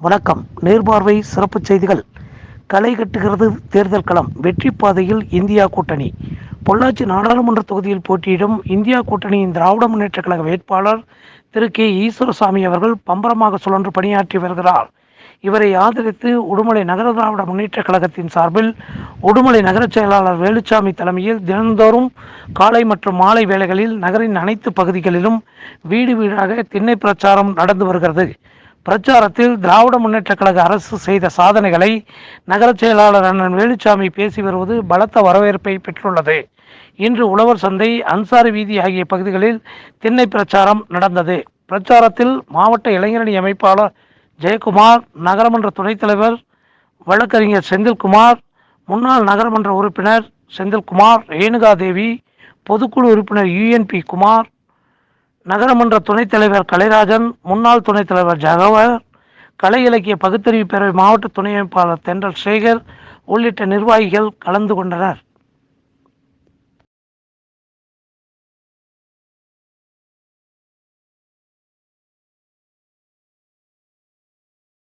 வணக்கம். நேர்பார்வை சிறப்பு செய்திகள். களை கட்டுகிறது தேர்தல் களம். வெற்றி பாதையில் இந்தியா கூட்டணி. பொள்ளாச்சி நாடாளுமன்ற தொகுதியில் போட்டியிடும் இந்தியா கூட்டணியின் திராவிட முன்னேற்ற கழக வேட்பாளர் திரு கே ஈஸ்வரசாமி அவர்கள் பம்பரமாக சுழன்று பணியாற்றி வருகிறார். இவரை ஆதரித்து உடுமலை நகர திராவிட முன்னேற்ற கழகத்தின் சார்பில் உடுமலை நகர செயலாளர் வேலுச்சாமி தலைமையில் தினந்தோறும் காலை மற்றும் மாலை வேளைகளில் நகரின் அனைத்து பகுதிகளிலும் வீடு வீடாக திண்ணை பிரச்சாரம் நடந்து வருகிறது. பிரச்சாரத்தில் திராவிட முன்னேற்ற கழக அரசு செய்த சாதனைகளை நகர செயலாளர் அண்ணன் வேலுச்சாமி பேசி வருவது பலத்த வரவேற்பை பெற்றுள்ளது. இன்று உழவர் சந்தை, அன்சாரி வீதி ஆகிய பகுதிகளில் திண்ணை பிரச்சாரம் நடந்தது. பிரச்சாரத்தில் மாவட்ட இளைஞரணி அமைப்பாளர் ஜெயக்குமார், நகரமன்ற துணைத் தலைவர் வழக்கறிஞர் செந்தில்குமார், முன்னாள் நகரமன்ற உறுப்பினர் செந்தில்குமார், ரேணுகாதேவி, பொதுக்குழு உறுப்பினர் யுஎன்பி குமார், நகரமன்ற துணைத் தலைவர் கலைராஜன், முன்னாள் துணைத் தலைவர் ஜகவர், கலை இலக்கிய பகுத்தறிவு பேரவை மாவட்ட துணை அமைப்பாளர் தென்றல் சேகர் உள்ளிட்ட நிர்வாகிகள் கலந்து கொண்டனர்.